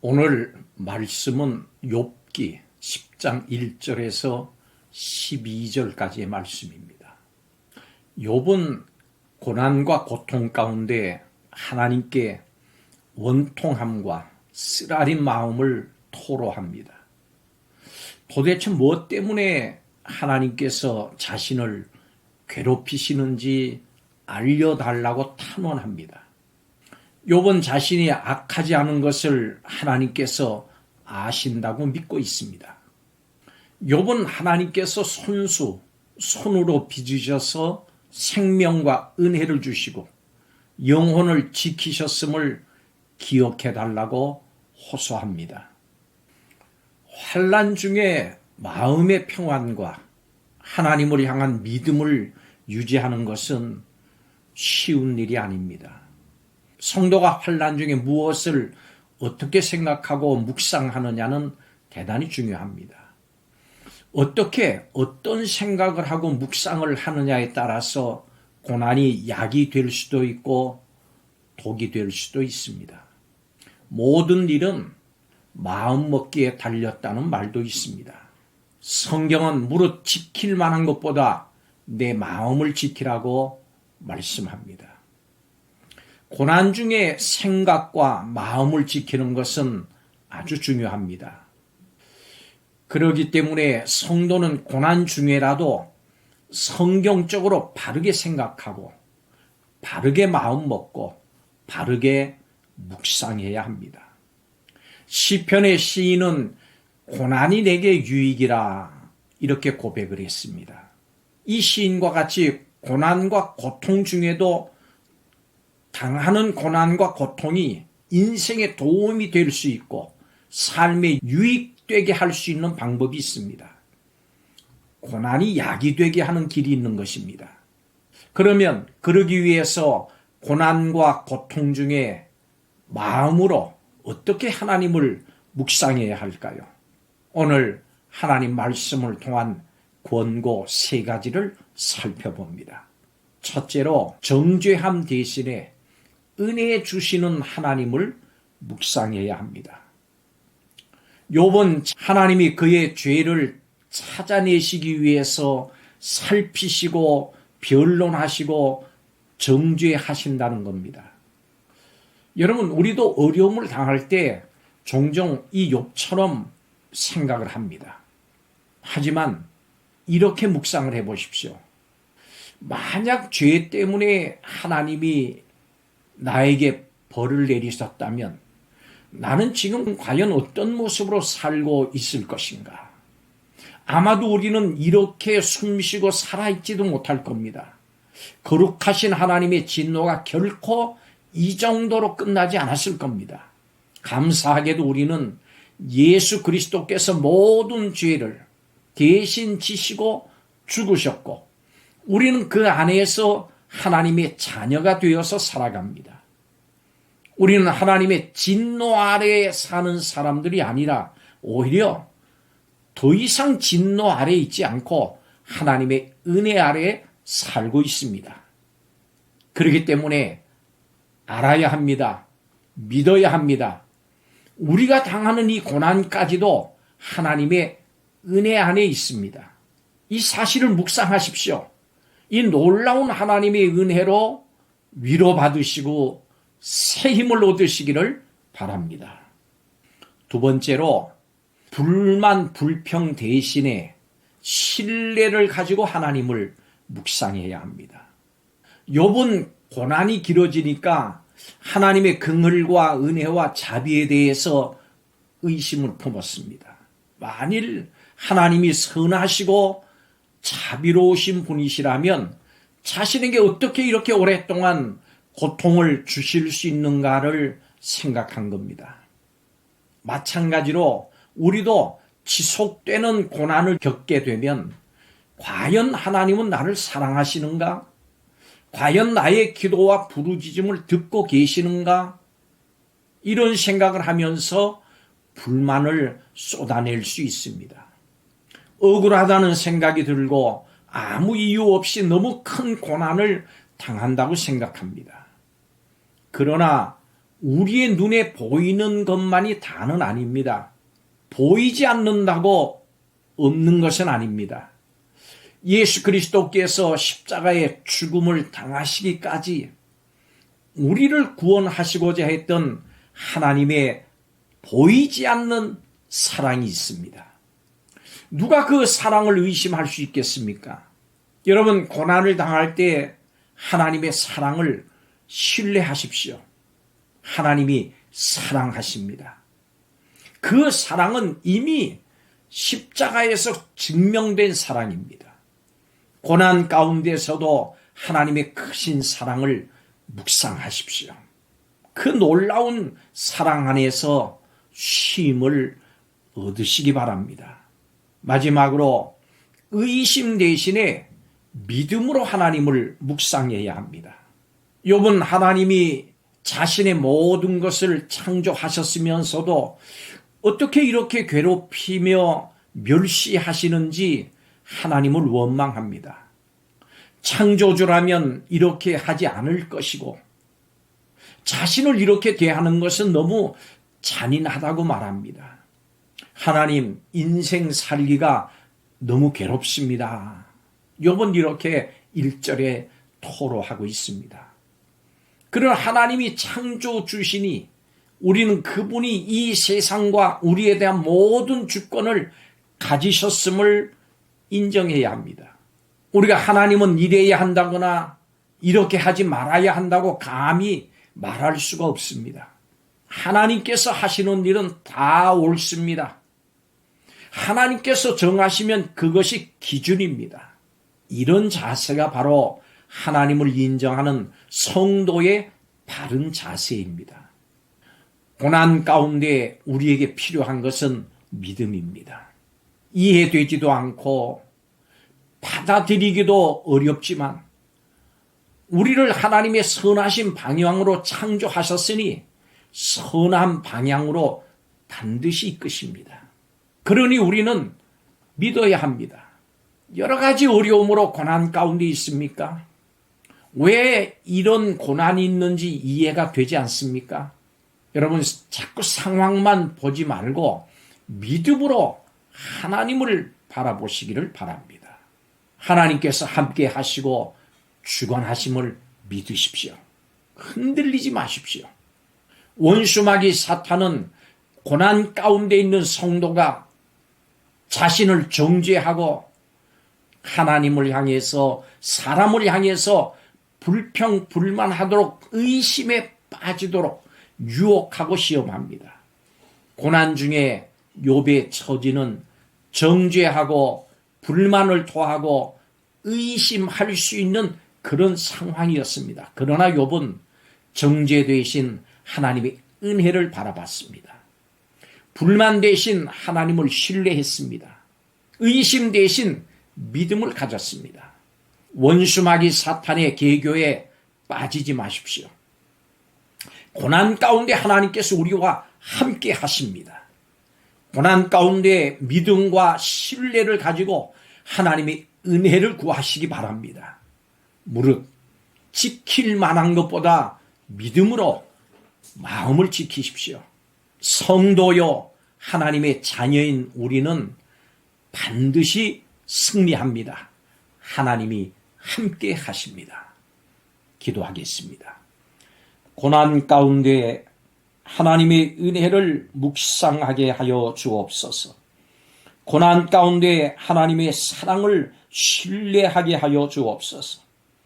오늘 말씀은 욥기 10장 1절에서 12절까지의 말씀입니다. 욥은 고난과 고통 가운데 하나님께 원통함과 쓰라린 마음을 토로합니다. 도대체 무엇 때문에 하나님께서 자신을 괴롭히시는지 알려달라고 탄원합니다. 욥은 자신이 악하지 않은 것을 하나님께서 아신다고 믿고 있습니다. 욥은 하나님께서 손으로 빚으셔서 생명과 은혜를 주시고 영혼을 지키셨음을 기억해달라고 호소합니다. 환난 중에 마음의 평안과 하나님을 향한 믿음을 유지하는 것은 쉬운 일이 아닙니다. 성도가 환난 중에 무엇을 어떻게 생각하고 묵상하느냐는 대단히 중요합니다. 어떤 생각을 하고 묵상을 하느냐에 따라서 고난이 약이 될 수도 있고 독이 될 수도 있습니다. 모든 일은 마음먹기에 달렸다는 말도 있습니다. 성경은 무릇 지킬 만한 것보다 내 마음을 지키라고 말씀합니다. 고난 중에 생각과 마음을 지키는 것은 아주 중요합니다. 그렇기 때문에 성도는 고난 중에라도 성경적으로 바르게 생각하고 바르게 마음 먹고 바르게 묵상해야 합니다. 시편의 시인은 고난이 내게 유익이라 이렇게 고백을 했습니다. 이 시인과 같이 고난과 고통 중에도 당하는 고난과 고통이 인생에 도움이 될 수 있고 삶에 유익되게 할 수 있는 방법이 있습니다. 고난이 약이 되게 하는 길이 있는 것입니다. 그러면 그러기 위해서 고난과 고통 중에 마음으로 어떻게 하나님을 묵상해야 할까요? 오늘 하나님 말씀을 통한 권고 3가지를 살펴봅니다. 첫째로 정죄함 대신에 은혜 주시는 하나님을 묵상해야 합니다. 욥은 하나님이 그의 죄를 찾아내시기 위해서 살피시고 변론하시고 정죄하신다는 겁니다. 여러분, 우리도 어려움을 당할 때 종종 이 욥처럼 생각을 합니다. 하지만 이렇게 묵상을 해보십시오. 만약 죄 때문에 하나님이 나에게 벌을 내리셨다면 나는 지금 과연 어떤 모습으로 살고 있을 것인가? 아마도 우리는 이렇게 숨쉬고 살아있지도 못할 겁니다. 거룩하신 하나님의 진노가 결코 이 정도로 끝나지 않았을 겁니다. 감사하게도 우리는 예수 그리스도께서 모든 죄를 대신 지시고 죽으셨고 우리는 그 안에서 하나님의 자녀가 되어서 살아갑니다. 우리는 하나님의 진노 아래에 사는 사람들이 아니라 오히려 더 이상 진노 아래에 있지 않고 하나님의 은혜 아래에 살고 있습니다. 그렇기 때문에 알아야 합니다. 믿어야 합니다. 우리가 당하는 이 고난까지도 하나님의 은혜 안에 있습니다. 이 사실을 묵상하십시오. 이 놀라운 하나님의 은혜로 위로받으시고 새 힘을 얻으시기를 바랍니다. 두 번째로 불만 불평 대신에 신뢰를 가지고 하나님을 묵상해야 합니다. 욥은 고난이 길어지니까 하나님의 긍휼과 은혜와 자비에 대해서 의심을 품었습니다. 만일 하나님이 선하시고 자비로우신 분이시라면 자신에게 어떻게 이렇게 오랫동안 고통을 주실 수 있는가를 생각한 겁니다. 마찬가지로 우리도 지속되는 고난을 겪게 되면 과연 하나님은 나를 사랑하시는가? 과연 나의 기도와 부르짖음을 듣고 계시는가? 이런 생각을 하면서 불만을 쏟아낼 수 있습니다. 억울하다는 생각이 들고 아무 이유 없이 너무 큰 고난을 당한다고 생각합니다. 그러나 우리의 눈에 보이는 것만이 다는 아닙니다. 보이지 않는다고 없는 것은 아닙니다. 예수 그리스도께서 십자가의 죽음을 당하시기까지 우리를 구원하시고자 했던 하나님의 보이지 않는 사랑이 있습니다. 누가 그 사랑을 의심할 수 있겠습니까? 여러분, 고난을 당할 때 하나님의 사랑을 신뢰하십시오. 하나님이 사랑하십니다. 그 사랑은 이미 십자가에서 증명된 사랑입니다. 고난 가운데서도 하나님의 크신 사랑을 묵상하십시오. 그 놀라운 사랑 안에서 쉼을 얻으시기 바랍니다. 마지막으로 의심 대신에 믿음으로 하나님을 묵상해야 합니다. 욥은 하나님이 자신의 모든 것을 창조하셨으면서도 어떻게 이렇게 괴롭히며 멸시하시는지 하나님을 원망합니다. 창조주라면 이렇게 하지 않을 것이고 자신을 이렇게 대하는 것은 너무 잔인하다고 말합니다. 하나님, 인생 살기가 너무 괴롭습니다. 욥은 이렇게 1절에 토로하고 있습니다. 그러나 하나님이 창조주시니 우리는 그분이 이 세상과 우리에 대한 모든 주권을 가지셨음을 인정해야 합니다. 우리가 하나님은 이래야 한다거나 이렇게 하지 말아야 한다고 감히 말할 수가 없습니다. 하나님께서 하시는 일은 다 옳습니다. 하나님께서 정하시면 그것이 기준입니다. 이런 자세가 바로 하나님을 인정하는 성도의 바른 자세입니다. 고난 가운데 우리에게 필요한 것은 믿음입니다. 이해되지도 않고 받아들이기도 어렵지만 우리를 하나님의 선하신 방향으로 창조하셨으니 선한 방향으로 반드시 이끄십니다. 그러니 우리는 믿어야 합니다. 여러 가지 어려움으로 고난 가운데 있습니까? 왜 이런 고난이 있는지 이해가 되지 않습니까? 여러분, 자꾸 상황만 보지 말고 믿음으로 하나님을 바라보시기를 바랍니다. 하나님께서 함께 하시고 주관하심을 믿으십시오. 흔들리지 마십시오. 원수마귀 사탄은 고난 가운데 있는 성도가 자신을 정죄하고 하나님을 향해서, 사람을 향해서 불평불만하도록 의심에 빠지도록 유혹하고 시험합니다. 고난 중에 욥의 처지는 정죄하고 불만을 토하고 의심할 수 있는 그런 상황이었습니다. 그러나 욥은 정죄 대신 하나님의 은혜를 바라봤습니다. 불만 대신 하나님을 신뢰했습니다. 의심 대신 믿음을 가졌습니다. 원수마귀 사탄의 계교에 빠지지 마십시오. 고난 가운데 하나님께서 우리와 함께 하십니다. 고난 가운데 믿음과 신뢰를 가지고 하나님의 은혜를 구하시기 바랍니다. 무릇 지킬 만한 것보다 믿음으로 마음을 지키십시오. 성도요, 하나님의 자녀인 우리는 반드시 승리합니다. 하나님이 함께 하십니다. 기도하겠습니다. 고난 가운데 하나님의 은혜를 묵상하게 하여 주옵소서. 고난 가운데 하나님의 사랑을 신뢰하게 하여 주옵소서.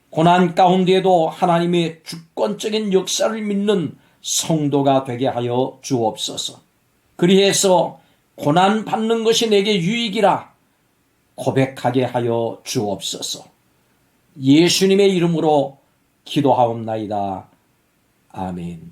고난 가운데도 하나님의 주권적인 역사를 믿는 성도가 되게 하여 주옵소서. 그리해서 고난 받는 것이 내게 유익이라 고백하게 하여 주옵소서. 예수님의 이름으로 기도하옵나이다. 아멘.